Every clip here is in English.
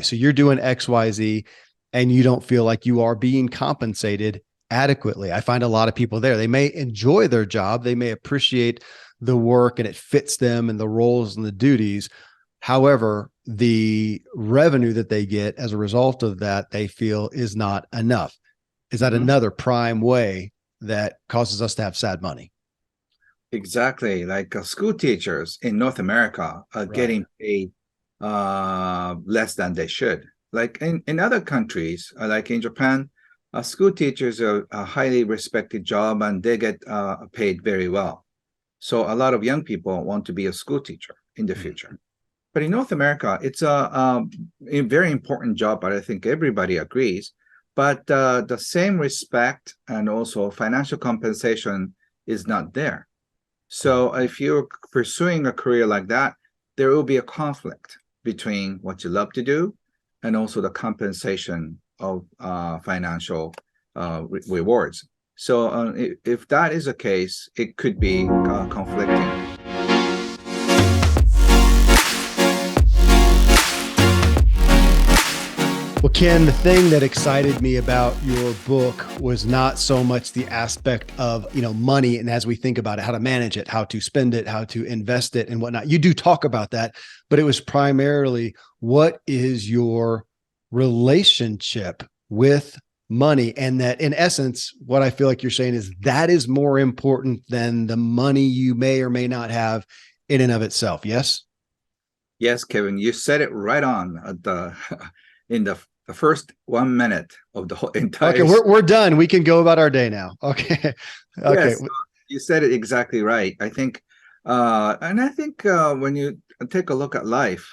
So you're doing XYZ and you don't feel like you are being compensated adequately. I find a lot of people there. They may enjoy their job. They may appreciate the work and it fits them and the roles and the duties. However, the revenue that they get as a result of that, they feel is not enough. Is that another prime way that causes us to have sad money? Exactly. Like school teachers in North America are Right. getting paid less than they should. Like in other countries, like in Japan, school teachers are a highly respected job and they get paid very well. So a lot of young people want to be a school teacher in the Mm. future. But in North America, it's a very important job, but I think everybody agrees. But the same respect and also financial compensation is not there. So if you're pursuing a career like that, there will be a conflict between what you love to do and also the compensation of financial rewards. So if that is the case, it could be conflicting. Well, Ken, the thing that excited me about your book was not so much the aspect of, money. And as we think about it, how to manage it, how to spend it, how to invest it and whatnot. You do talk about that, but it was primarily what is your relationship with money? And that in essence, what I feel like you're saying is that is more important than the money you may or may not have in and of itself. Yes. Yes, Kevin, you said it right on at the in the first 1 minute of the whole Okay. entire. We're done. We can go about our day now. Okay. Okay. Yes, you said it exactly right. I think, and I think when you take a look at life,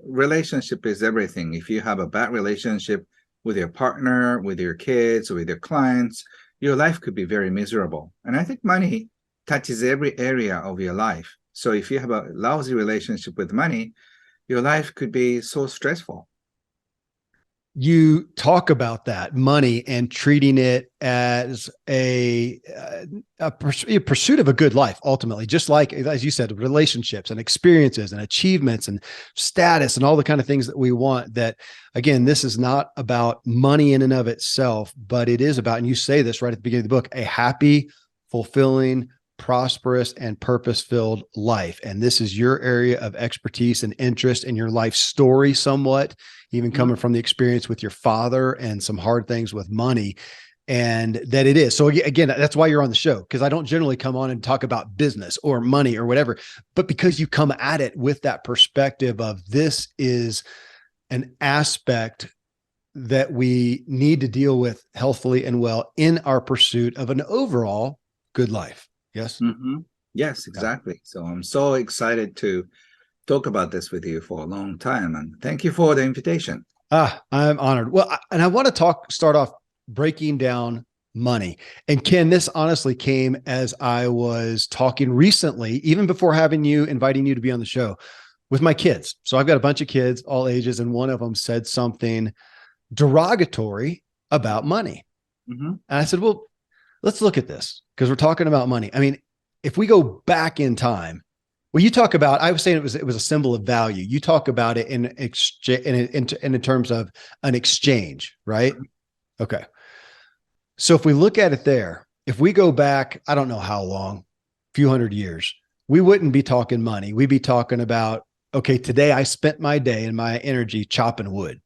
relationship is everything. If you have a bad relationship with your partner, with your kids, or with your clients, your life could be very miserable. And I think money touches every area of your life. So if you have a lousy relationship with money, your life could be so stressful. You talk about that money and treating it as a pursuit of a good life, ultimately, just like, as you said, relationships and experiences and achievements and status and all the kind of things that we want. That, again, this is not about money in and of itself, but it is about, and you say this right at the beginning of the book, a happy, fulfilling, prosperous, and purpose-filled life. And this is your area of expertise and interest in your life story somewhat, even Mhm. coming from the experience with your father and some hard things with money. And that it is. So again, that's why you're on the show, because I don't generally come on and talk about business or money or whatever, but because you come at it with that perspective of this is an aspect that we need to deal with healthfully and well in our pursuit of an overall good life. Yes. Yes, Yeah. exactly. So I'm so excited to talk about this with you for a long time. And thank you for the invitation. I'm honored. Well, and I want to start off breaking down money. And Ken, this honestly came as I was talking recently, even before inviting you to be on the show with my kids. So I've got a bunch of kids, all ages, and one of them said something derogatory about money. Mhm. And I said, well, let's look at this because we're talking about money. I mean, if we go back in time, well, you talk about, I was saying it was a symbol of value. You talk about it in exchange in terms of an exchange, right? Okay. So if we look at it there, if we go back, I don't know how long, a few hundred years, we wouldn't be talking money. We'd be talking about, okay, today I spent my day and my energy chopping wood.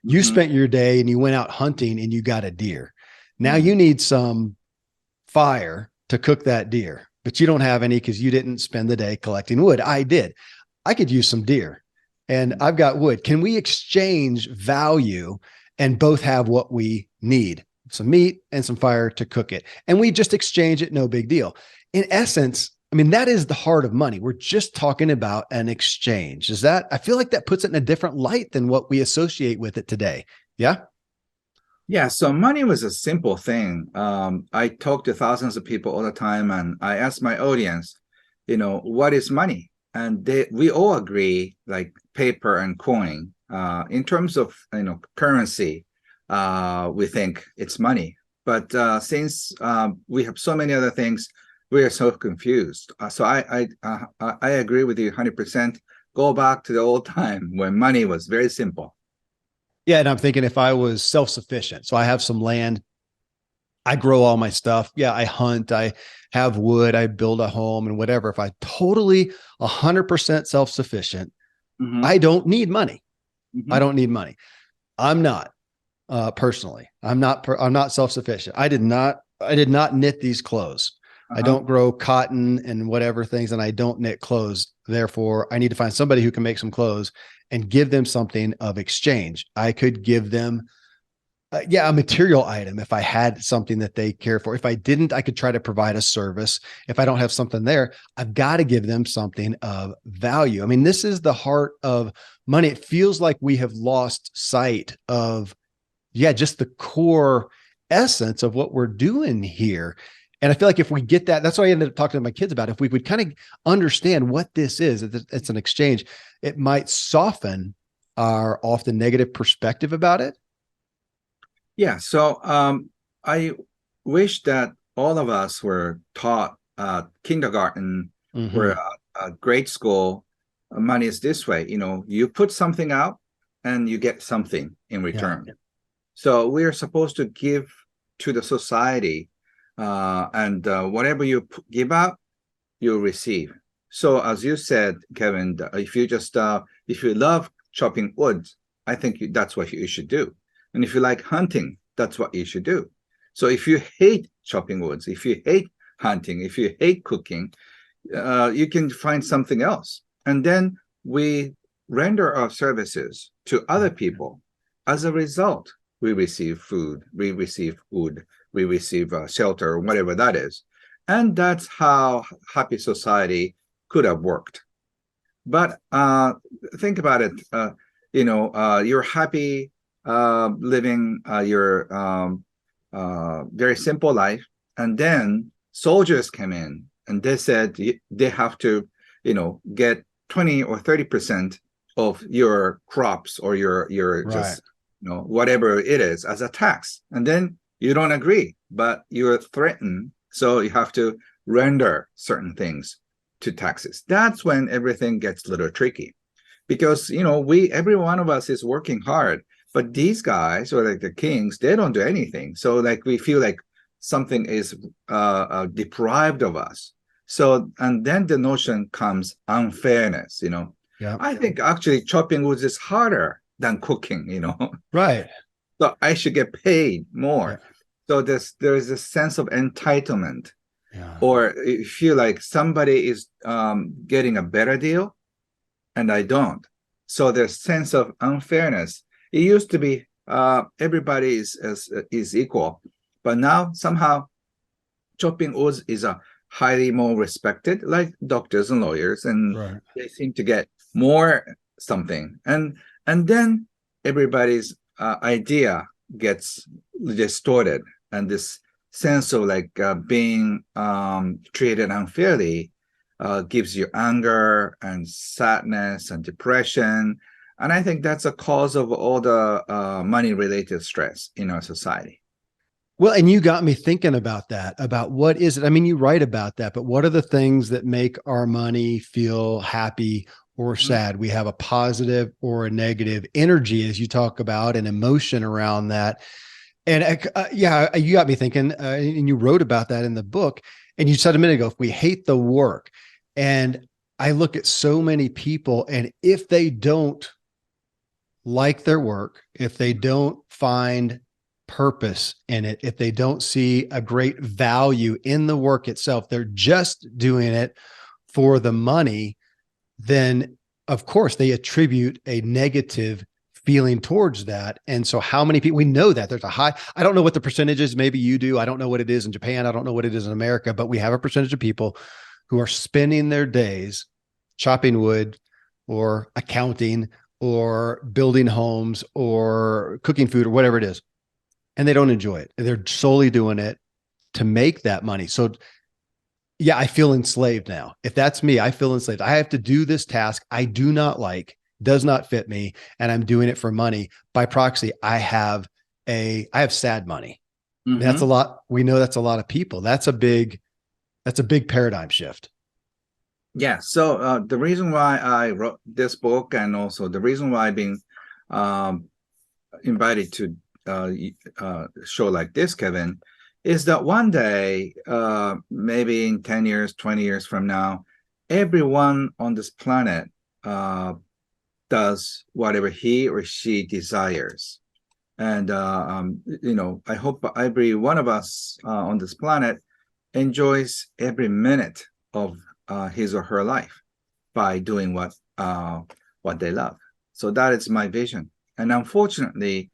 You Mhm. spent your day and you went out hunting and you got a deer. Now Mhm. you need some fire to cook that deer, but you don't have any because you didn't spend the day collecting wood. I did. I could use some deer and I've got wood. Can we exchange value and both have what we need? Some meat and some fire to cook it. And we just exchange it, no big deal. In essence, I mean, that is the heart of money. We're just talking about an exchange. Is that, I feel like that puts it in a different light than what we associate with it today. Yeah. Yeah, so money was a simple thing. I talk to thousands of people all the time, and I ask my audience, what is money? And we all agree, like paper and coin. In terms of currency, we think it's money. But since we have so many other things, we are so confused. So I agree with you 100%. Go back to the old time when money was very simple. Yeah. And I'm thinking if I was self-sufficient, so I have some land, I grow all my stuff. Yeah. I hunt, I have wood, I build a home and whatever. If I totally 100% self-sufficient, Hmm. I don't need money. I Hmm. don't need money. I'm not personally. I'm not self-sufficient. I did not knit these clothes. I Uh-huh. don't grow cotton and whatever things, and I don't knit clothes. Therefore, I need to find somebody who can make some clothes and give them something of exchange. I could give them yeah, a material item if I had something that they care for. If I didn't, I could try to provide a service. If I don't have something there, I've got to give them something of value. I mean, this is the heart of money. It feels like we have lost sight of, yeah, just the core essence of what we're doing here. And I feel like if we get that, that's why I ended up talking to my kids about it. If we would kind of understand what this is, it's an exchange, it might soften our often negative perspective about it. Yeah. So I wish that all of us were taught kindergarten or Mm-hmm. grade school. Money is this way. You put something out and you get something in Yeah. return. So we are supposed to give to the society, and whatever you give out, you receive. So as you said, Kevin, if you love chopping wood, I think that's what you should do. And if you like hunting, that's what you should do. So if you hate chopping woods, if you hate hunting, if you hate cooking, you can find something else. And then we render our services to other people. As a result, we receive food, we receive wood, we receive shelter, whatever that is. And that's how happy society could have worked. But think about it. You're happy living your very simple life, and then soldiers came in, and they said they have to, get 20 or 30% of your crops or your Right. just whatever it is as a tax, and then you don't agree, but you're threatened, so you have to render certain things to taxes. That's when everything gets a little tricky, because we every one of us is working hard, but these guys or like the kings, they don't do anything. So like we feel like something is deprived of us. So and then the notion comes unfairness. Yeah. I think actually chopping wood is harder than cooking. Right. So I should get paid Yeah. more. So there's a sense of entitlement, Yeah. or you feel like somebody is getting a better deal and I don't. So there's sense of unfairness. It used to be everybody is equal, but now somehow chopping woods is a highly more respected, like doctors and lawyers, and Right. they seem to get more something, and then everybody's idea gets distorted, and this sense of like being treated unfairly gives you anger and sadness and depression. And I think that's a cause of all the money related stress in our society. Well, and you got me thinking about that, about what is it? I mean, you write about that, but what are the things that make our money feel happy or Mhm. sad? We have a positive or a negative energy, as you talk about, and emotion around that. And yeah, you got me thinking, and you wrote about that in the book. And you said a minute ago, if we hate the work, and I look at so many people, and if they don't like their work, if they don't find purpose in it, if they don't see a great value in the work itself, they're just doing it for the money, then of course they attribute a negative feeling towards that. And so how many people, we know that there's a high, I don't know what the percentage is, maybe you do. I don't know what it is in Japan. I don't know what it is in America, but we have a percentage of people who are spending their days chopping wood or accounting or building homes or cooking food or whatever it is. And they don't enjoy it. They're solely doing it to make that money. So yeah, I feel enslaved now. If that's me, I feel enslaved. I have to do this task I do not like, does not fit me, and I'm doing it for money. By proxy, I have sad money. That's a Mm-hmm. lot. We know that's a lot of people. That's a big paradigm shift. Yeah. So the reason why I wrote this book, and also the reason why I've been, um, invited to show like this, Kevin, is that one day, maybe in 10 years, 20 years from now, everyone on this planet does whatever he or she desires. And, I hope every one of us on this planet enjoys every minute of his or her life by doing what they love. So that is my vision. And unfortunately,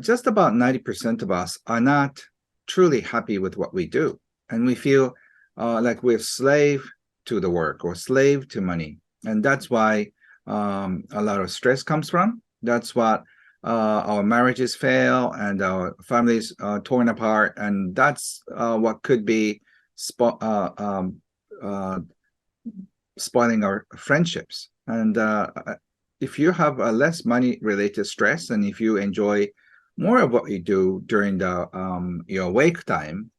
just about 90% of us are not truly happy with what we do. And we feel like we're slave to the work or slave to money. And that's why a lot of stress comes from. That's what our marriages fail and our families are torn apart. And that's what could be spoiling our friendships. And if you have a less money related stress, and if you enjoy more of what you do during the your wake time,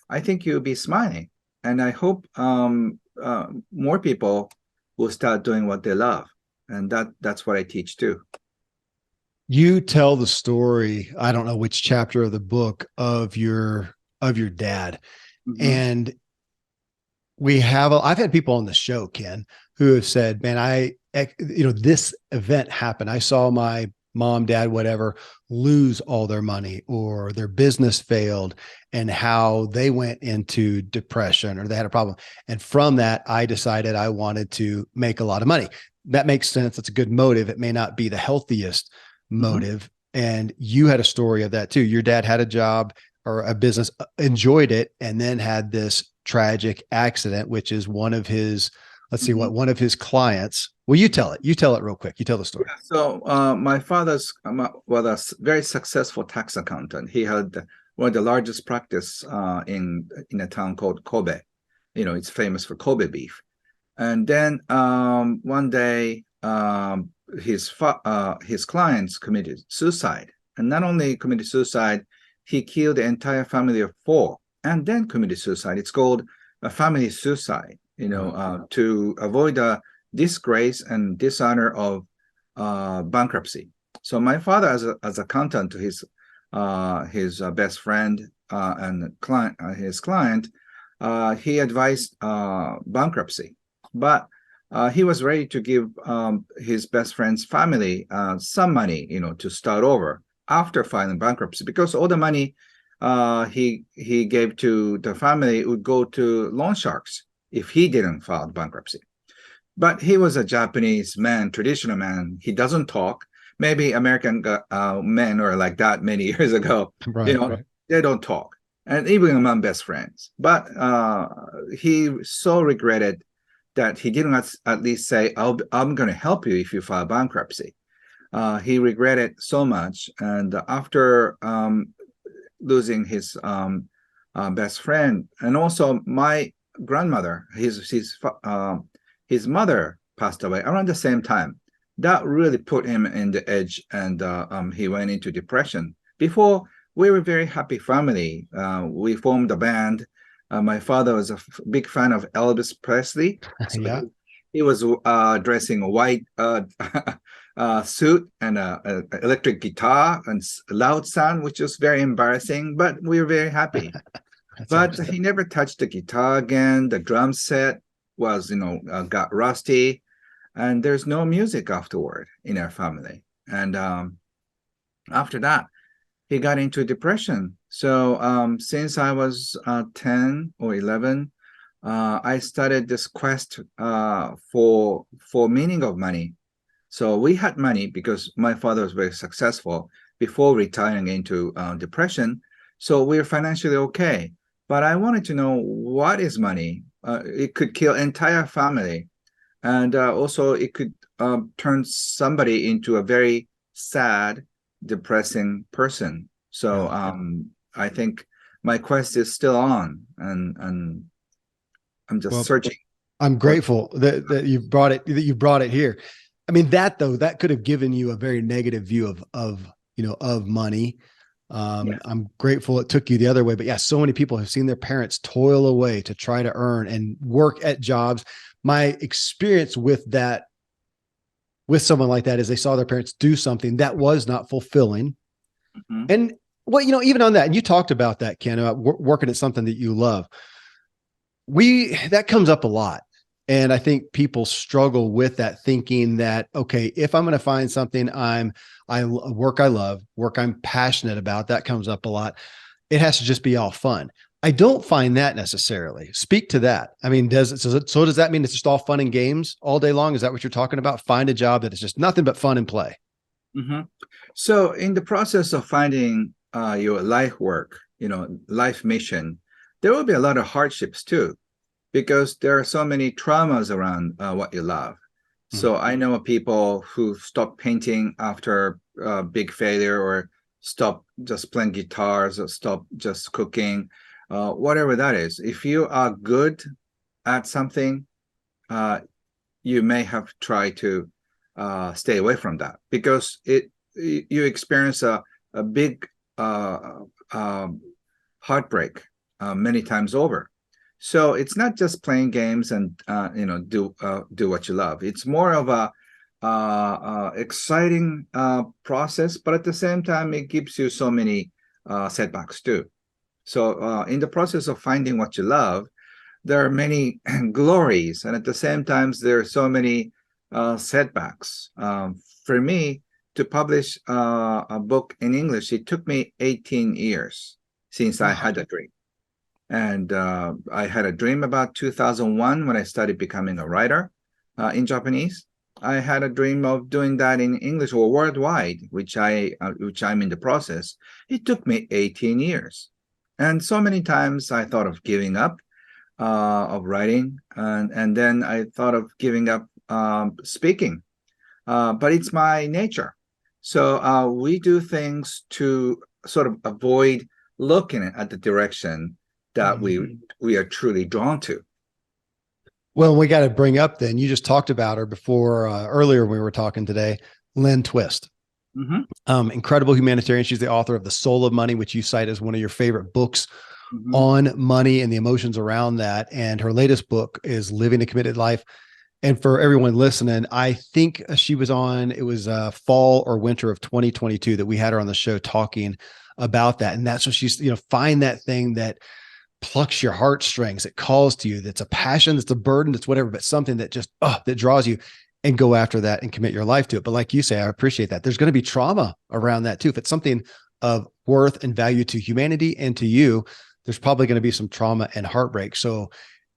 I think you'll be smiling. And I hope more people will start doing what they love. And that's what I teach too. You tell the story, I don't know which chapter of the book, of your dad. Mm-hmm. And I've had people on the show, Ken, who have said, man, this event happened. I saw my mom, dad, whatever, lose all their money, or their business failed, and how they went into depression, or they had a problem. And from that, I decided I wanted to make a lot of money. That makes sense. It's a good motive. It may not be the healthiest motive. Mm-hmm. And you had a story of that too. Your dad had a job or a business, enjoyed it, and then had this tragic accident, which is one of his, one of his clients. Well, you tell it real quick. You tell the story. Yeah, so my father's was a very successful tax accountant. He had one of the largest practice in a town called Kobe. It's famous for Kobe beef. And then one day, his clients committed suicide, and not only committed suicide, he killed the entire family of 4, and then committed suicide. It's called a family suicide. To avoid the disgrace and dishonor of bankruptcy. So my father, as accountant to his best friend and his client, he advised bankruptcy, but he was ready to give his best friend's family some money, to start over after filing bankruptcy, because all the money he gave to the family would go to loan sharks if he didn't file bankruptcy. But he was a Japanese man, traditional man. He doesn't talk. Maybe American men are like that many years ago. Right, right. They don't talk, and even among best friends. But he so regretted that he didn't at least say, I'm going to help you if you file bankruptcy. He regretted so much. And after losing his best friend, and also my grandmother, his mother passed away around the same time. That really put him in the edge, and he went into depression. Before, we were a very happy family. We formed a band. My father was a big fan of Elvis Presley. So yeah. He was dressing a white suit and an electric guitar and loud sound, which was very embarrassing, but we were very happy. But he never touched the guitar again. The drum set was, got rusty, and there's no music afterward in our family. And after that, he got into depression. So since I was 10 or 11, I started this quest for meaning of money. So we had money because my father was very successful before retiring into depression. So we were financially okay. But I wanted to know, what is money? It could kill entire family. And also it could turn somebody into a very sad, depressing person. So I think my quest is still on, and I'm just searching. I'm grateful that you brought it here. I mean, that could have given you a very negative view of money. I'm grateful it took you the other way, but yeah, so many people have seen their parents toil away to try to earn and work at jobs. My experience with that with someone like that is they saw their parents do something that was not fulfilling. Mhm. And well, even on that, and you talked about that, Ken, about working at something that you love. That comes up a lot. And I think people struggle with that, thinking that, okay, if I'm going to find something I work I love, work I'm passionate about, that comes up a lot. It has to just be all fun. I don't find that necessarily. Speak to that. I mean, does that mean it's just all fun and games all day long? Is that what you're talking about? Find a job that is just nothing but fun and play. Mhm. So in the process of finding your life work, life mission, there will be a lot of hardships too, because there are so many traumas around what you love. Mhm. So I know people who stop painting after big failure, or stop just playing guitars, or stop just cooking, whatever that is. If you are good at something, uh, you may have tried to stay away from that, because you experience a big uh, um, heartbreak many times over. So it's not just playing games and do what you love. It's more of a exciting process, but at the same time, it gives you so many setbacks too. So in the process of finding what you love, there are many glories, and at the same time, there are so many setbacks. For me to publish a book in English, it took me 18 years since I Wow. had a dream. And I had a dream about 2001 when I started becoming a writer in Japanese. I had a dream of doing that in English or worldwide, which I'm in the process. It took me 18 years, and so many times I thought of giving up of writing, and then I thought of giving up speaking. But it's my nature. So we do things to sort of avoid looking at the direction that we Mhm. we are truly drawn to. Well, we got to bring up then, you just talked about her before, earlier when we were talking today, Lynn Twist. Mm-hmm. Incredible humanitarian. She's the author of The Soul of Money, which you cite as one of your favorite books Mm-hmm. on money and the emotions around that. And her latest book is Living a Committed Life. And for everyone listening, I think she was on, it was fall or winter of 2022 that we had her on the show talking about that. And that's what she's, find that thing that plucks your heartstrings, it calls to you, that's a passion, that's a burden, that's whatever, but something that just, that draws you, and go after that and commit your life to it. But like you say, I appreciate that. There's going to be trauma around that too. If it's something of worth and value to humanity and to you, there's probably going to be some trauma and heartbreak. So,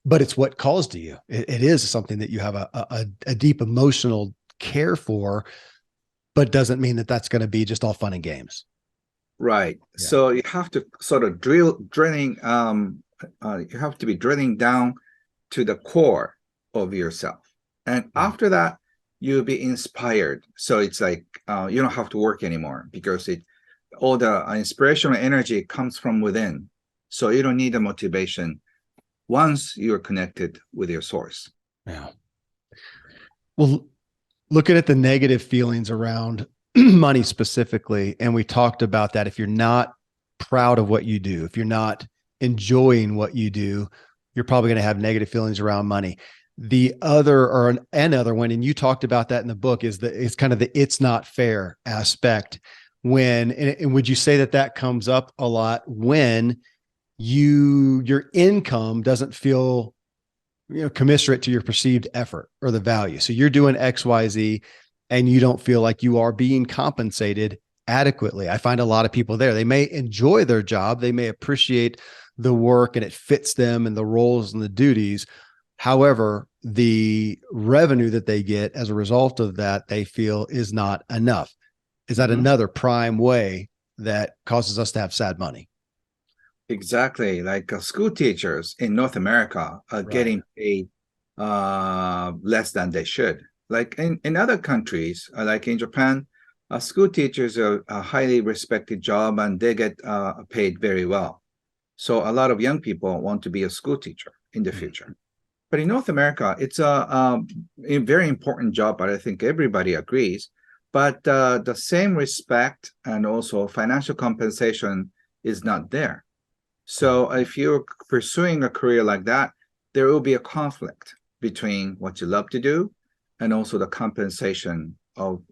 but it's what calls to you. It is something that you have a deep emotional care for, but doesn't mean that that's going to be just all fun and games. Right. Yeah. So you have to sort of drilling. You have to be drilling down to the core of yourself, and Mhm. after that, you'll be inspired. So it's like you don't have to work anymore, because all the inspirational energy comes from within. So you don't need the motivation once you're connected with your source. Yeah. Well, looking at the negative feelings around money specifically, and we talked about that. If you're not proud of what you do, if you're not enjoying what you do, you're probably going to have negative feelings around money. The other, or another one, and you talked about that in the book, is it's kind of the it's not fair aspect. And would you say that that comes up a lot when your income doesn't feel commensurate to your perceived effort or the value? So you're doing XYZ and you don't feel like you are being compensated adequately. I find a lot of people there, they may enjoy their job, they may appreciate the work and it fits them and the roles and the duties. However, the revenue that they get as a result of that, they feel is not enough. Is that Mhm. another prime way that causes us to have sad money? Exactly. Like school teachers in North America are Right. getting paid less than they should. Like in other countries, like in Japan, school teachers are a highly respected job, and they get paid very well. So a lot of young people want to be a school teacher in the Mhm. future. But in North America, it's a very important job, but I think everybody agrees. But the same respect and also financial compensation is not there. So if you're pursuing a career like that, there will be a conflict between what you love to do and also the compensation of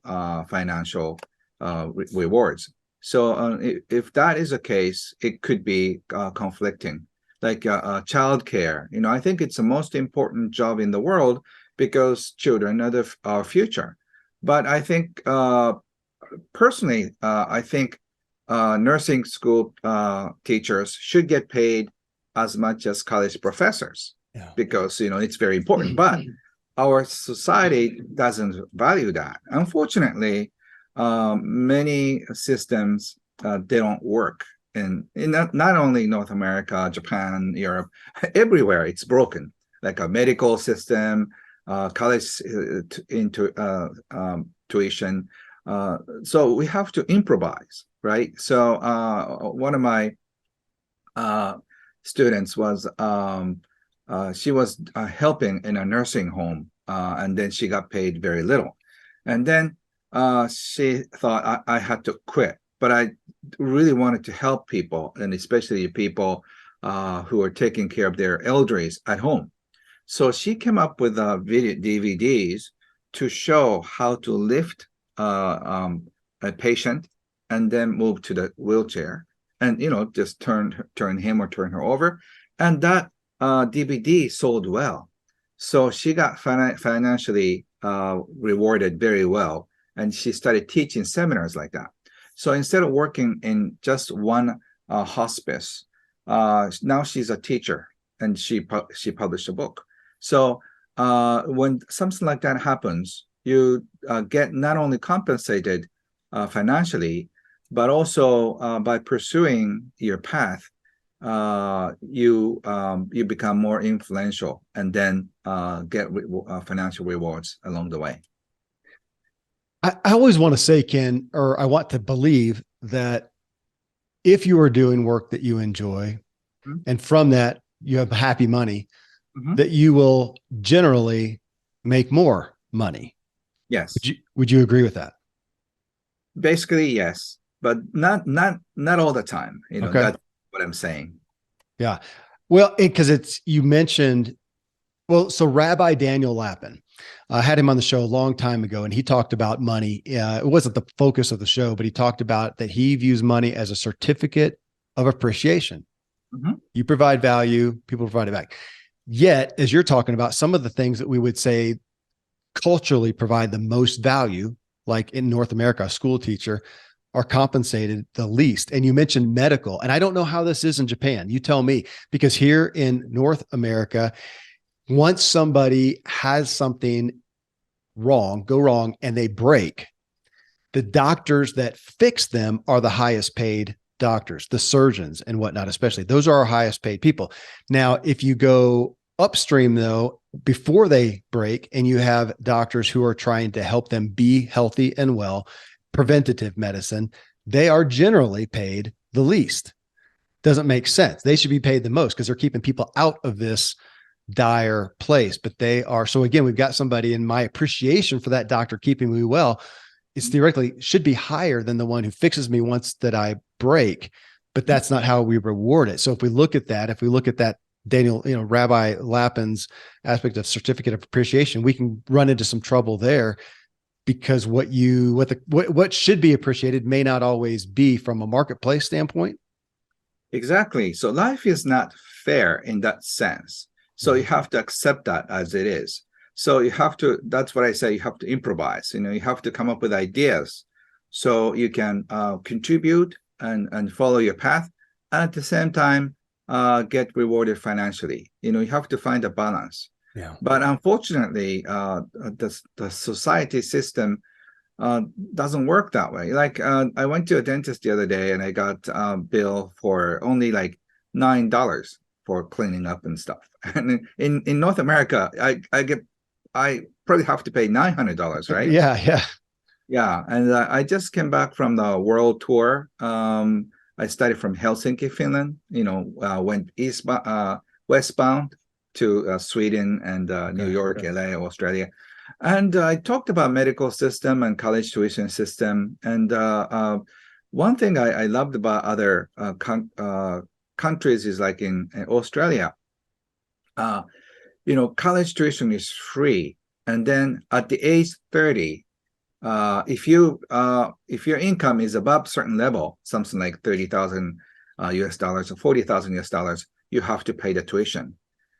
financial rewards. So if that is the case, it could be conflicting. Like childcare, I think it's the most important job in the world because children are our future. But I think personally, I think nursing school teachers should get paid as much as college professors because it's very important. But our society doesn't value that. Unfortunately, many systems they don't work in not only North America, Japan, Europe, everywhere it's broken. Like a medical system, college tuition. So we have to improvise, right? So one of my students was she was helping in a nursing home, and then she got paid very little, and then she thought I had to quit, but I really wanted to help people, and especially people who are taking care of their elderlies at home. So she came up with video DVDs to show how to lift a patient and then move to the wheelchair, and just turn him or turn her over, and that DVD sold well. So she got financially rewarded very well, and she started teaching seminars like that. So instead of working in just one hospice, now she's a teacher, and she published a book. So when something like that happens, you get not only compensated financially, but also by pursuing your path, you become more influential, and then get financial rewards along the way. I always want to say, Ken, or I want to believe that if you are doing work that you enjoy, and from that you have happy money, that you will generally make more money. Yes. Would you agree with that? Basically, yes, but not all the time. Okay. That's what I'm saying. Yeah. Well, because you mentioned, so Rabbi Daniel Lapin, I had him on the show a long time ago, and he talked about money. It wasn't the focus of the show, but he talked about that he views money as a certificate of appreciation. You provide value, people provide it back. Yet, as you're talking about, some of the things that we would say culturally provide the most value, like in North America, a school teacher, are compensated the least. And you mentioned medical, and I don't know how this is in Japan. You tell me, because here in North America, once somebody has something go wrong, and they break, the doctors that fix them are the highest paid doctors, the surgeons and whatnot, especially. Those are our highest paid people. Now, if you go upstream, though, before they break, and you have doctors who are trying to help them be healthy and well, preventative medicine, they are generally paid the least. Doesn't make sense. They should be paid the most because they're keeping people out of this dire place, but they are. So again, we've got somebody, in my appreciation for that doctor keeping me well, it's theoretically should be higher than the one who fixes me once that I break, but that's not how we reward it. So if we look at that, Daniel, Rabbi Lapin's aspect of certificate of appreciation, we can run into some trouble there, because what should be appreciated may not always be from a marketplace standpoint. Exactly. So life is not fair in that sense. So you have to accept that as it is. So that's what I say, you have to improvise. You have to come up with ideas so you can contribute and follow your path, and at the same time get rewarded financially. You have to find a balance. Yeah. But unfortunately, the society system doesn't work that way. Like I went to a dentist the other day, and I got a bill for only like $9 for cleaning up and stuff. And in North America, I probably have to pay $900, right? Yeah. And I just came back from the world tour. I started from Helsinki, Finland. Went westbound to Sweden and New York, LA, Australia. And I talked about medical system and college tuition system. And one thing I loved about other countries is like in Australia, college tuition is free. And then at the age 30, If your income is above certain level, something like 30,000 US dollars or 40,000 US dollars, you have to pay the tuition.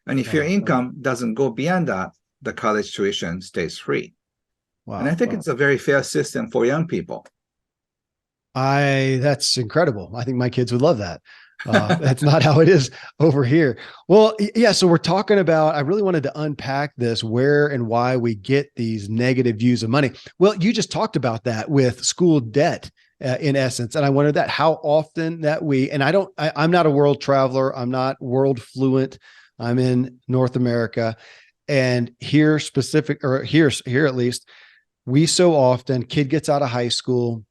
And if your Wow. income doesn't go beyond that, the college tuition stays free. And I Wow. think it's a very fair system for young people. That's incredible. I think my kids would love that. That's not how it is over here. Well, yeah. So we're talking about, I really wanted to unpack this, where and why we get these negative views of money. Well, you just talked about that with school debt, in essence. And I wondered that how often that and I'm not a world traveler. I'm not world fluent. I'm in North America, and here at least, we so often, kid gets out of high school,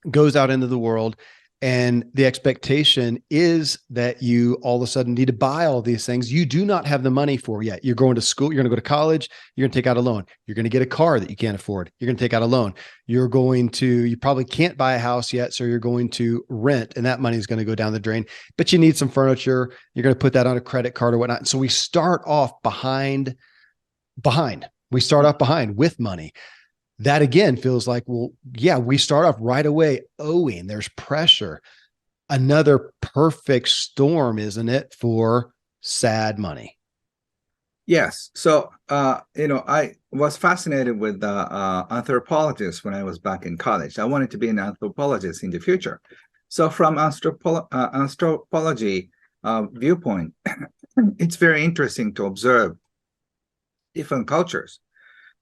goes out into the world, and the expectation is that you all of a sudden need to buy all these things you do not have the money for yet. You're going to school, you're going to go to college, you're going to take out a loan. You're going to get a car that you can't afford. You're going to take out a loan. You probably can't buy a house yet, so you're going to rent, and that money is going to go down the drain. But you need some furniture. You're going to put that on a credit card or whatnot. And so we start off behind. We start off behind with money. That again feels like, well, yeah, we start off right away owing. There's pressure. Another perfect storm, isn't it, for sad money? Yes. So, I was fascinated with anthropologists when I was back in college. I wanted to be an anthropologist in the future. So, from anthropology viewpoint, it's very interesting to observe different cultures.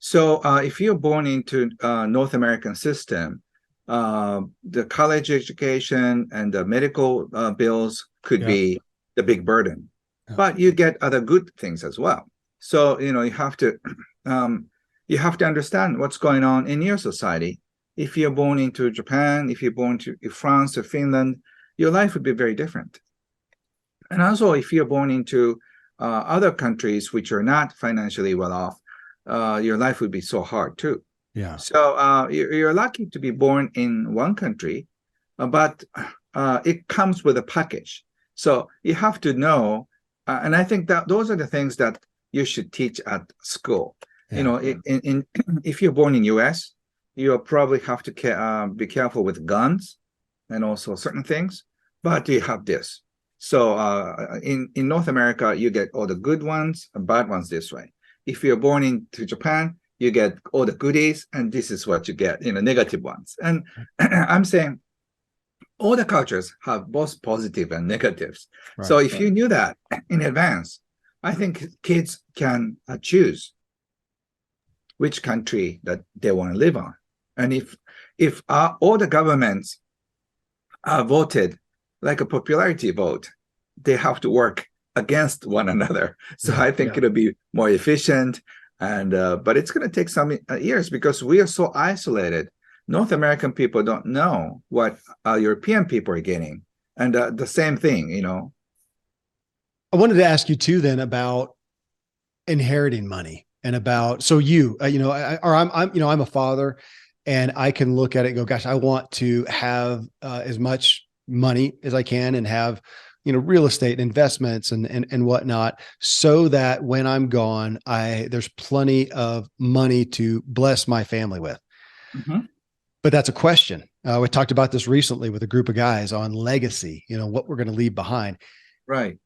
So if you're born into North American system, the college education and the medical bills could be the big burden, but you get other good things as well. So you have to understand what's going on in your society. If you're born into Japan, if you're born to France or Finland, your life would be very different. And also, if you're born into other countries which are not financially well off, your life would be so hard too. Yeah. So you're lucky to be born in one country, but it comes with a package. So you have to know, and I think that those are the things that you should teach at school. Yeah. If you're born in US, you probably have to be careful with guns and also certain things, but you have this. So in North America, you get all the good ones and bad ones this way. If you're born into Japan, you get all the goodies, and this is what you get, negative ones. And I'm saying all the cultures have both positive and negatives. Right. So if you knew that in advance, I think kids can choose which country that they want to live on. And if all the governments are voted like a popularity vote, they have to work against one another. So I think it'll be more efficient, and but it's going to take some years because we are so isolated. North American people don't know what European people are getting, and the same thing, I wanted to ask you too then about inheriting money and about, so I'm a father, and I can look at it and go, gosh, I want to have as much money as I can and have real estate investments and whatnot, so that when I'm gone, there's plenty of money to bless my family with. Mm-hmm. But that's a question. We talked about this recently with a group of guys on legacy, what we're going to leave behind. Right.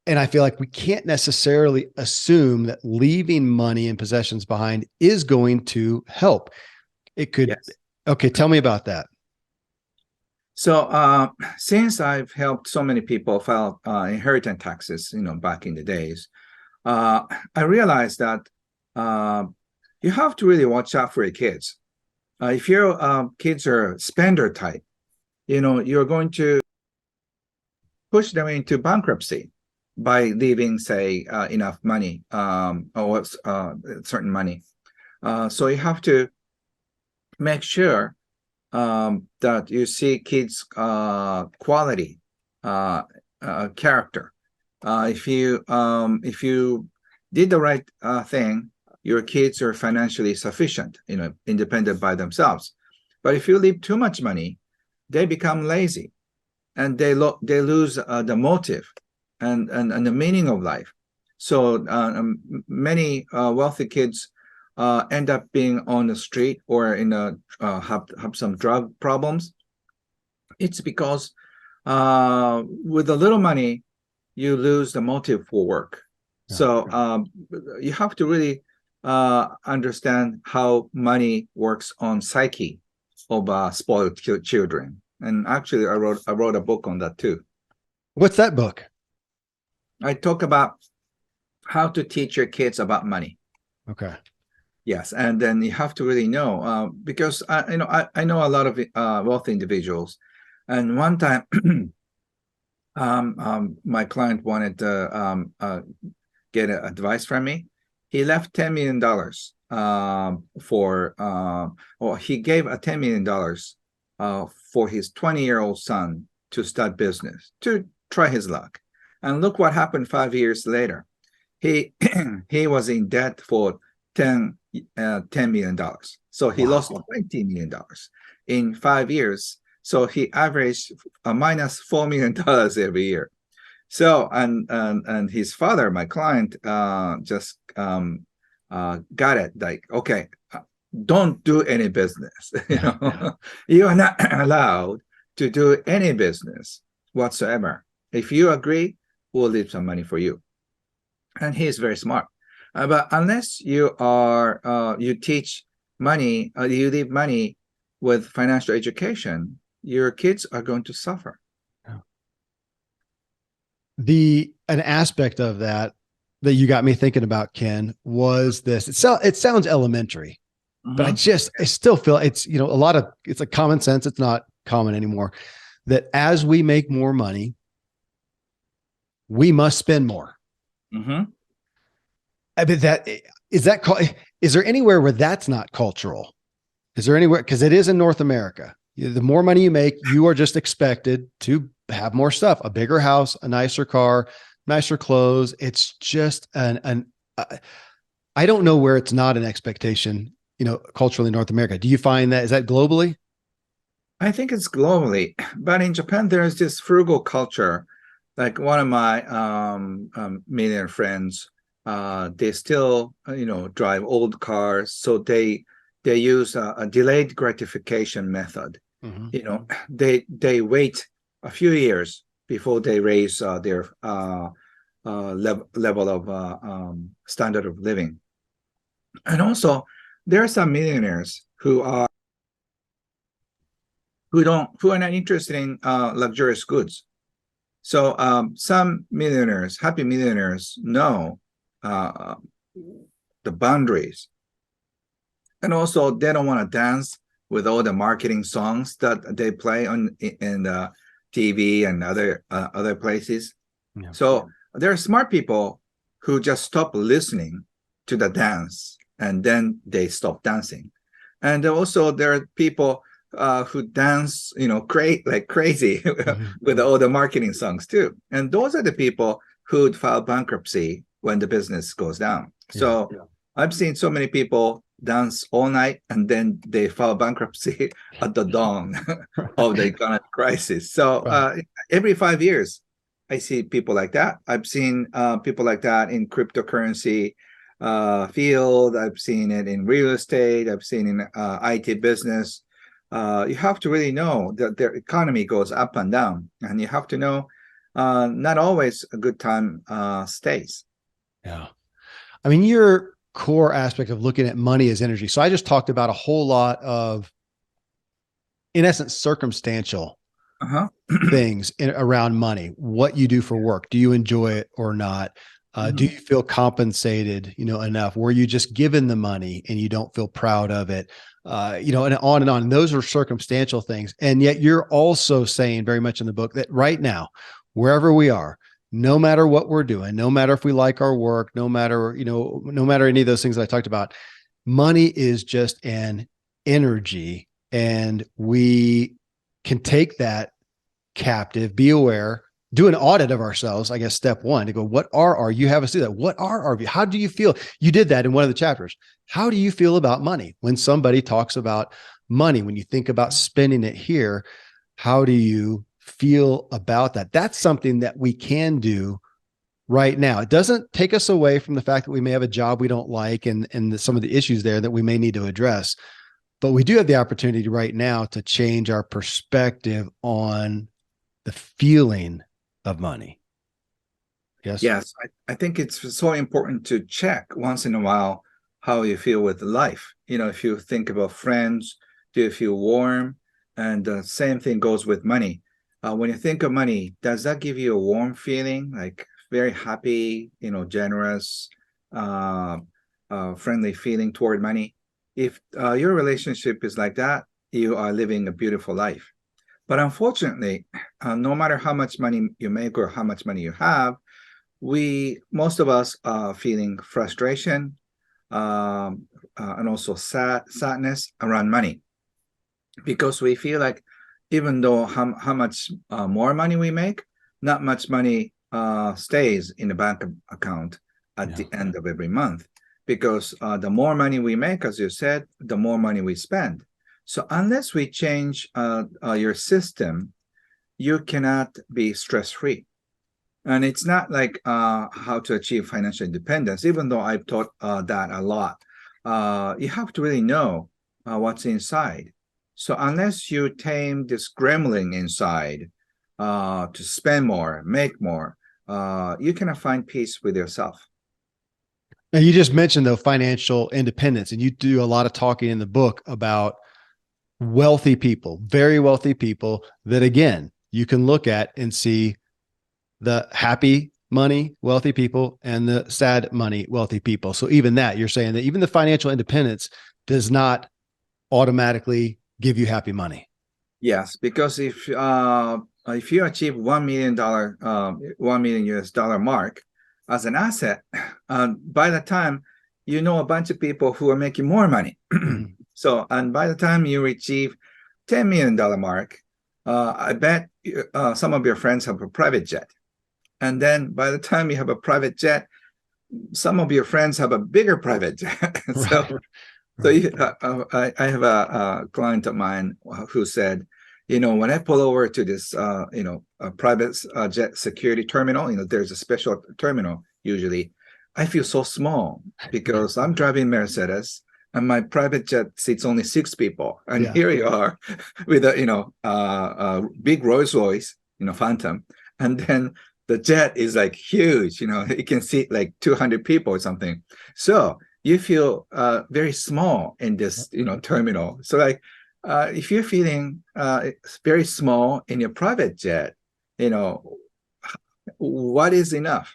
And I feel like we can't necessarily assume that leaving money and possessions behind is going to help. It could. Yes. Okay. Tell me about that. So since I've helped so many people file inheritance taxes, back in the days, I realized that you have to really watch out for your kids. If your kids are spender type, you're going to push them into bankruptcy by leaving, say, enough money or certain money. So you have to make sure that you see kids' quality, character. If you did the right thing, your kids are financially sufficient, independent by themselves. But if you leave too much money, they become lazy, and they lose the motive and the meaning of life. So many wealthy kids end up being on the street or in a have some drug problems, it's because with a little money, you lose the motive for work. Yeah. So you have to really understand how money works on psyche of spoiled children. And actually, I wrote a book on that too. What's that book? I talk about how to teach your kids about money. Okay. Yes, and then you have to really know because I know a lot of wealthy individuals, and one time my client wanted to get advice from me. He left $10 million or he gave a $10 million for his 20-year-old son to start business, to try his luck. And look what happened 5 years later. He he was in debt for $10 million. So he lost $20 million in 5 years. So he averaged a minus $4 million every year. So and his father, my client, just got it. Like, okay, don't do any business. You are not allowed to do any business whatsoever. If you agree, we'll leave some money for you. And he is very smart. But unless you are you teach money, you leave money with financial education, your kids are going to suffer. An aspect of that you got me thinking about, Ken, was this. It sounds elementary, but I still feel it's, it's like common sense. It's not common anymore, that as we make more money, we must spend more. I mean, is there anywhere where that's not cultural? Is there anywhere? Because it is in North America. The more money you make, you are just expected to have more stuff, a bigger house, a nicer car, nicer clothes. It's just I don't know where it's not an expectation, culturally in North America. Do you find that? Is that globally? I think it's globally, but in Japan, there's this frugal culture. Like one of my millionaire friends, they still, drive old cars. So they use a delayed gratification method. They wait a few years before they raise their level of standard of living. And also, there are some millionaires who are not interested in luxurious goods. So some millionaires, happy millionaires, know the boundaries, and also they don't want to dance with all the marketing songs that they play in the TV and other places. Yeah. So there are smart people who just stop listening to the dance and then they stop dancing. And also there are people who dance, like crazy with all the marketing songs too. And those are the people who'd file bankruptcy when the business goes down. So I've seen so many people dance all night and then they file bankruptcy at the dawn of the economic crisis. So every 5 years, I see people like that. I've seen people like that in cryptocurrency field. I've seen it in real estate. I've seen in IT business. You have to really know that their economy goes up and down, and you have to know not always a good time stays. Yeah. I mean, your core aspect of looking at money as energy. So I just talked about a whole lot of, in essence, circumstantial things around money, what you do for work. Do you enjoy it or not? Do you feel compensated, enough? Were you just given the money and you don't feel proud of it? And on and on. And those are circumstantial things. And yet you're also saying very much in the book that right now, wherever we are, no matter what we're doing, no matter if we like our work, no matter any of those things that I talked about, money is just an energy, and we can take that captive, be aware, do an audit of ourselves. I guess step one, to go, you have us do that. What are our, how do you feel? You did that in one of the chapters. How do you feel about money? When somebody talks about money, when you think about spending it here, how do you feel about that? That's something that we can do right now. It doesn't take us away from the fact that we may have a job we don't like and some of the issues there that we may need to address. But we do have the opportunity right now to change our perspective on the feeling of money. Yes. Yes, I think it's so important to check once in a while how you feel with life. If you think about friends, do you feel warm? And the same thing goes with money. When you think of money, does that give you a warm feeling, like very happy, generous, friendly feeling toward money? If your relationship is like that, you are living a beautiful life. But unfortunately, no matter how much money you make or how much money you have, most of us are feeling frustration, and also sadness around money, because we feel like even though how much more money we make, not much money stays in the bank account at the end of every month, because the more money we make, as you said, the more money we spend. So unless we change your system, you cannot be stress-free. And it's not like how to achieve financial independence, even though I've taught that a lot. You have to really know what's inside. So unless you tame this gremlin inside to spend more, make more, you cannot find peace with yourself. Now, you just mentioned, though, financial independence, and you do a lot of talking in the book about wealthy people, very wealthy people that, again, you can look at and see the happy money, wealthy people, and the sad money, wealthy people. So even that, you're saying that even the financial independence does not automatically give you happy money. Yes, because if you achieve $1 million US dollar mark as an asset, by the time a bunch of people who are making more money. So, and by the time you achieve $10 million mark, I bet some of your friends have a private jet. And then by the time you have a private jet, some of your friends have a bigger private jet. I have a client of mine who said, when I pull over to this, a private jet security terminal, there's a special terminal usually, I feel so small because I'm driving Mercedes and my private jet seats only 6 people. And here you are with a big Rolls Royce, Phantom. And then the jet is like huge, it can seat like 200 people or something. So you feel very small in this, terminal. So like, if you're feeling very small in your private jet, what is enough?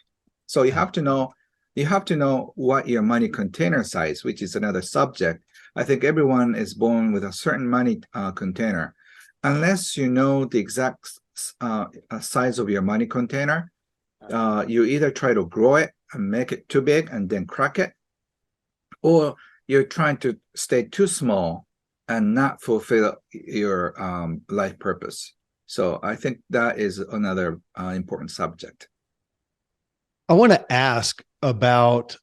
So you have to know what your money container size, which is another subject. I think everyone is born with a certain money container. Unless you know the exact size of your money container, you either try to grow it and make it too big and then crack it, or you're trying to stay too small and not fulfill your life purpose. So I think that is another important subject. I want to ask about,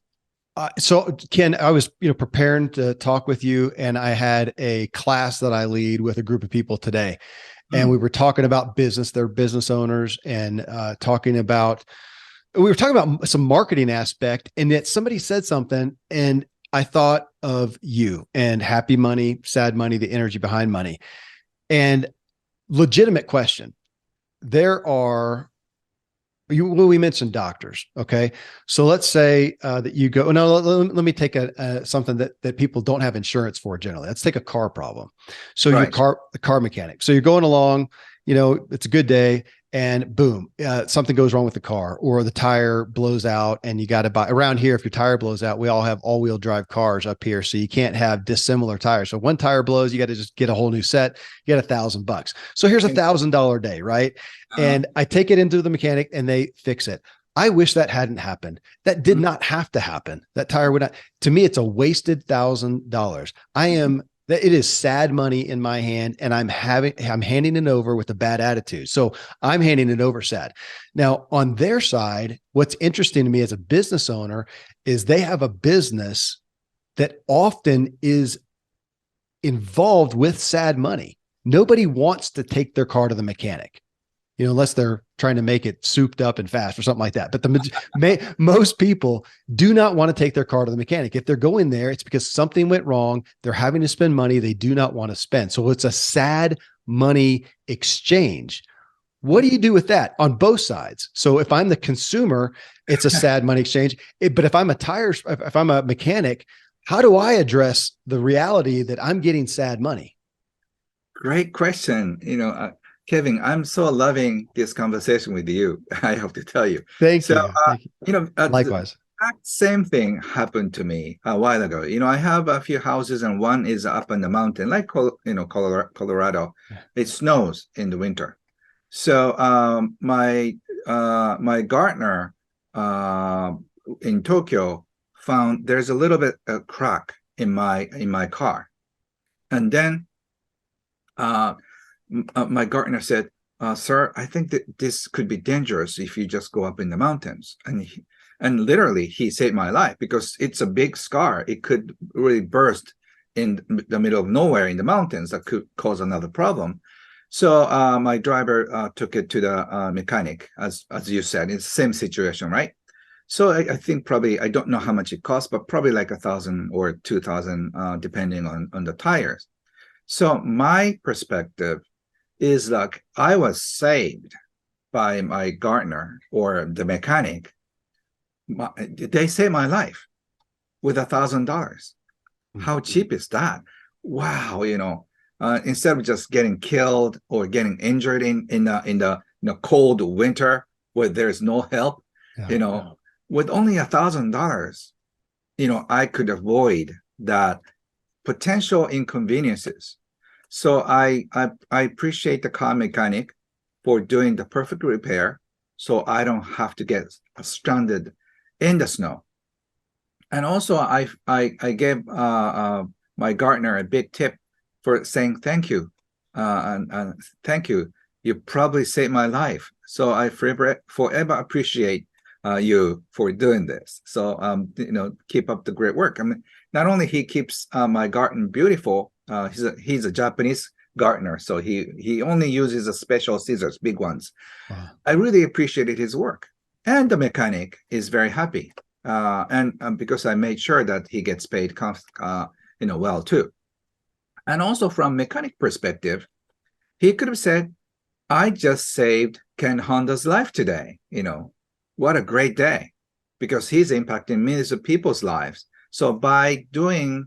so Ken, I was, preparing to talk with you, and I had a class that I lead with a group of people today. And we were talking about business, they're business owners, and we were talking about some marketing aspect, and yet somebody said something, and I thought of you and happy money, sad money, the energy behind money. And legitimate question. We mentioned doctors. Okay. So let's say that you go, no, let me take something that people don't have insurance for generally. Let's take a car problem. So the car mechanic. So you're going along, it's a good day, and boom, something goes wrong with the car, or the tire blows out, and you got to buy around here. If your tire blows out, we all have all-wheel drive cars up here. So you can't have dissimilar tires. So one tire blows, you got to just get a whole new set, get $1,000. So here's $1,000 day, right? And I take it into the mechanic and they fix it. I wish that hadn't happened. That did not have to happen. That tire would not, to me, it's a wasted $1,000. It is sad money in my hand, and I'm handing it over with a bad attitude. So I'm handing it over sad. Now, on their side, what's interesting to me as a business owner is they have a business that often is involved with sad money. Nobody wants to take their car to the mechanic. unless they're trying to make it souped up and fast or something like that. But most people do not want to take their car to the mechanic. If they're going there, it's because something went wrong. They're having to spend money they do not want to spend. So it's a sad money exchange. What do you do with that on both sides? So if I'm the consumer, it's a sad money exchange. But if I'm a mechanic, how do I address the reality that I'm getting sad money? Great question. Kevin, I'm so loving this conversation with you. I have to tell you. Thank So, you. Thank you. the Likewise. exact same thing happened to me a while ago. I have a few houses, and one is up in the mountain, like Colorado. It snows in the winter. So, my gardener in Tokyo found there's a little bit of crack in my car, and then my gardener said, "Sir, I think that this could be dangerous if you just go up in the mountains." And literally, he saved my life, because it's a big scar. It could really burst in the middle of nowhere in the mountains that could cause another problem. So my driver took it to the mechanic, as you said. It's the same situation, right? So I think probably, I don't know how much it costs, but probably like 1,000 or 2,000, depending on the tires. So my perspective is like, I was saved by my gardener or the mechanic. They saved my life with $1,000. How cheap is that? Wow, instead of just getting killed or getting injured in the cold winter where there's no help, with only $1,000, I could avoid that potential inconveniences. So I appreciate the car mechanic for doing the perfect repair, so I don't have to get stranded in the snow. And also I gave my gardener a big tip for saying thank you, and thank you. You probably saved my life, so I forever appreciate you for doing this. So keep up the great work. I mean, not only he keeps my garden beautiful. He's a Japanese gardener, so he only uses a special scissors, big ones. Wow. I really appreciated his work, and the mechanic is very happy, and because I made sure that he gets paid, well too. And also from mechanic perspective, he could have said, "I just saved Ken Honda's life today. What a great day," because he's impacting millions of people's lives. So by giving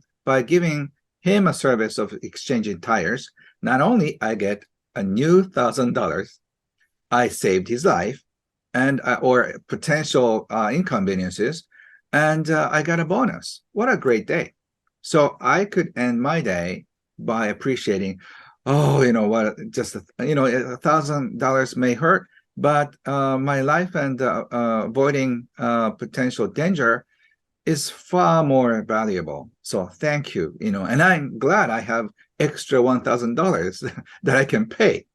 him a service of exchanging tires, not only I get a new $1,000, I saved his life, and or potential inconveniences, and I got a bonus. What a great day! So I could end my day by appreciating, what, just $1,000 may hurt, but my life and avoiding potential danger is far more valuable. So thank you, and I'm glad I have extra $1,000 that I can pay.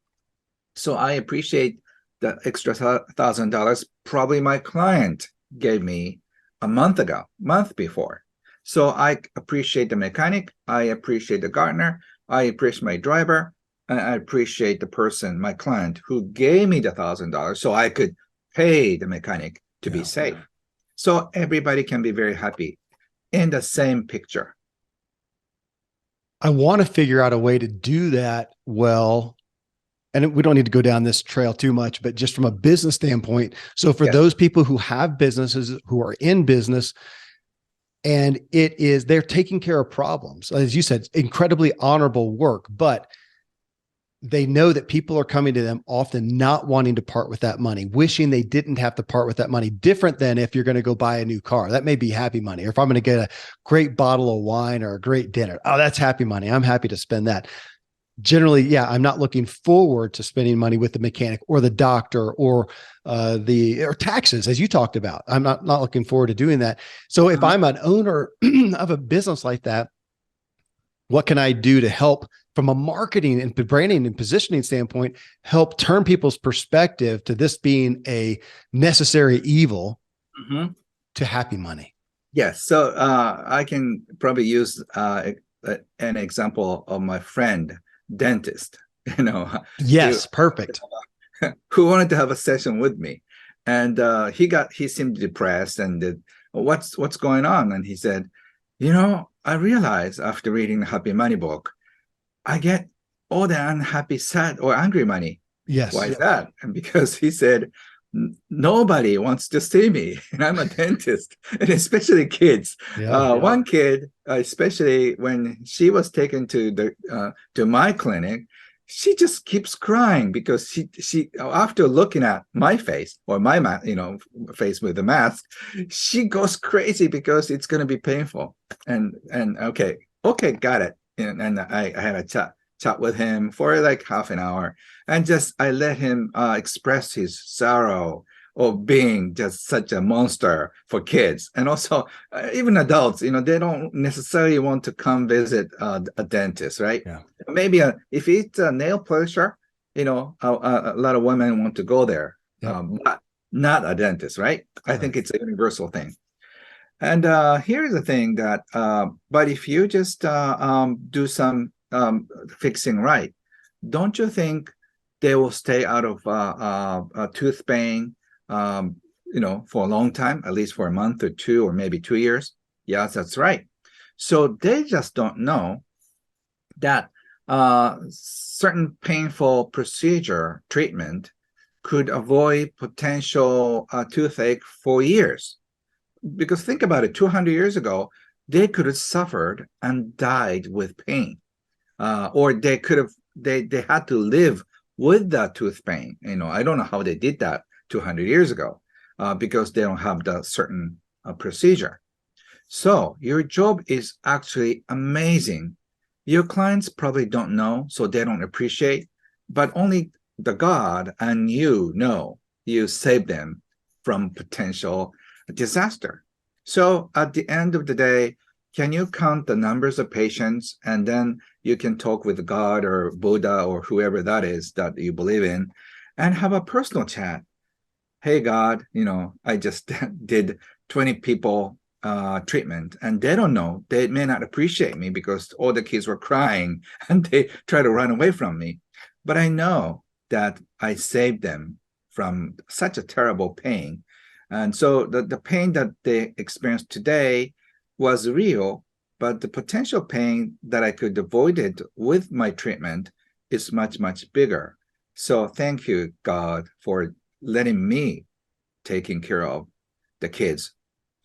So I appreciate the extra $1,000 probably my client gave me a month before. So I appreciate the mechanic, I appreciate the gardener, I appreciate my driver, and I appreciate the person, my client, who gave me the $1,000 so I could pay the mechanic to be safe. So everybody can be very happy in the same picture. I want to figure out a way to do that well. And we don't need to go down this trail too much, but just from a business standpoint. So for those people who have businesses, who are in business, and they're taking care of problems, as you said, incredibly honorable work, but they know that people are coming to them often not wanting to part with that money, wishing they didn't have to part with that money. Different than if you're going to go buy a new car, that may be happy money. Or if I'm going to get a great bottle of wine or a great dinner, oh, that's happy money. I'm happy to spend that. Generally, I'm not looking forward to spending money with the mechanic or the doctor or taxes, as you talked about. I'm not looking forward to doing that. So if I'm an owner of a business like that, what can I do to help from a marketing and branding and positioning standpoint, help turn people's perspective to this being a necessary evil to happy money? Yes. So I can probably use an example of my friend, dentist. Yes, perfect. who wanted to have a session with me. And he seemed depressed and what's going on? And he said, I realized after reading the Happy Money book, I get all the unhappy, sad, or angry money. Yes. Why is that? And because he said, nobody wants to see me, and I'm a dentist, and especially kids. One kid, especially when she was taken to my clinic, she just keeps crying because she after looking at my face or my face with the mask, she goes crazy because it's going to be painful. And okay, got it. And I had a chat with him for like half an hour, and just I let him express his sorrow of being just such a monster for kids, and also even adults. They don't necessarily want to come visit a dentist, right? Yeah. Maybe if it's a nail polisher, a lot of women want to go there, but not a dentist, right? I think it's a universal thing. And here's the thing that, but if you just do some fixing right, don't you think they will stay out of tooth pain, for a long time, at least for a month or two, or maybe 2 years? Yes, that's right. So they just don't know that certain painful procedure treatment could avoid potential toothache for years. Because think about it, 200 years ago, they could have suffered and died with pain, or they could have they had to live with that tooth pain. I don't know how they did that 200 years ago, because they don't have the certain procedure. So your job is actually amazing. Your clients probably don't know, so they don't appreciate, but only the God and you know you saved them from potential disaster. So at the end of the day, can you count the numbers of patients, and then you can talk with God or Buddha or whoever that is that you believe in, and have a personal chat. Hey, God, I just did 20 people treatment, and they don't know. They may not appreciate me because all the kids were crying and they try to run away from me. But I know that I saved them from such a terrible pain. And so the pain that they experienced today was real, but the potential pain that I could avoid it with my treatment is much, much bigger. So thank you, God, for letting me taking care of the kids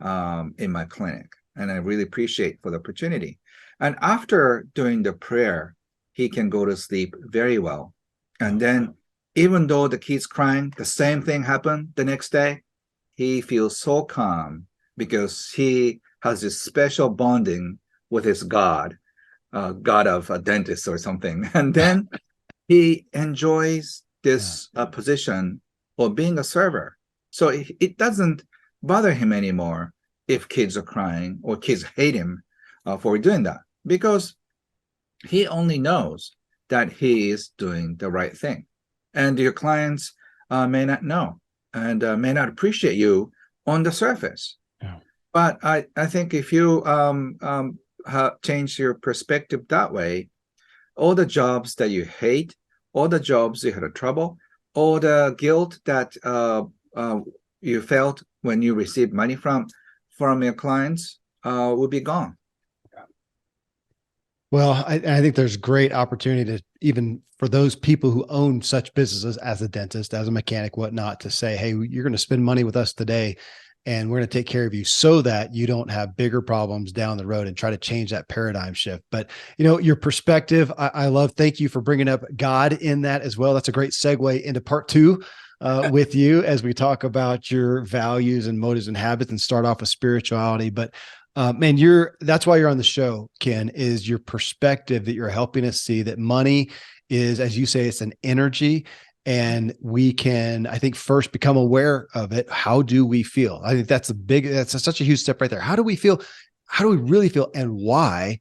in my clinic. And I really appreciate for the opportunity. And after doing the prayer, he can go to sleep very well. And then even though the kid's crying, the same thing happened the next day, he feels so calm because he has this special bonding with his God, God of a dentist or something. And then he enjoys this position of being a server. So it doesn't bother him anymore if kids are crying or kids hate him for doing that, because he only knows that he is doing the right thing. And your clients may not know and may not appreciate you on the surface. Yeah. But I think if you change your perspective that way, all the jobs that you hate, all the jobs you had a trouble, all the guilt that you felt when you received money from your clients will be gone. Well, I think there's great opportunity to, even for those people who own such businesses as a dentist, as a mechanic, whatnot, to say, hey, you're going to spend money with us today, and we're going to take care of you so that you don't have bigger problems down the road, and try to change that paradigm shift. But, your perspective, I love. Thank you for bringing up God in that as well. That's a great segue into part two with you, as we talk about your values and motives and habits, and start off with spirituality. But man, that's why you're on the show, Ken, is your perspective that you're helping us see that money is, as you say, it's an energy, and we can, I think, first become aware of it. How do we feel? I think that's such a huge step right there. How do we feel? How do we really feel, and why?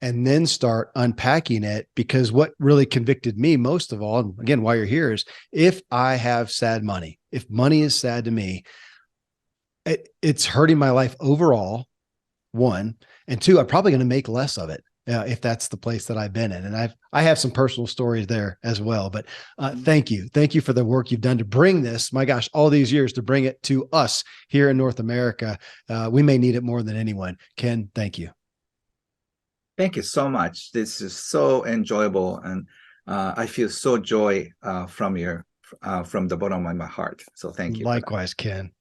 And then start unpacking it, because what really convicted me most of all, and again, why you're here, is if I have sad money, if money is sad to me, it's hurting my life overall. One, and two, I'm probably going to make less of it. if that's the place that I've been in. And I have some personal stories there as well. But thank you for the work you've done to bring this. My gosh, all these years to bring it to us here in North America. We may need it more than anyone. Ken, thank you. Thank you so much. This is so enjoyable, and I feel so joy from the bottom of my heart. So thank you. Likewise, Ken.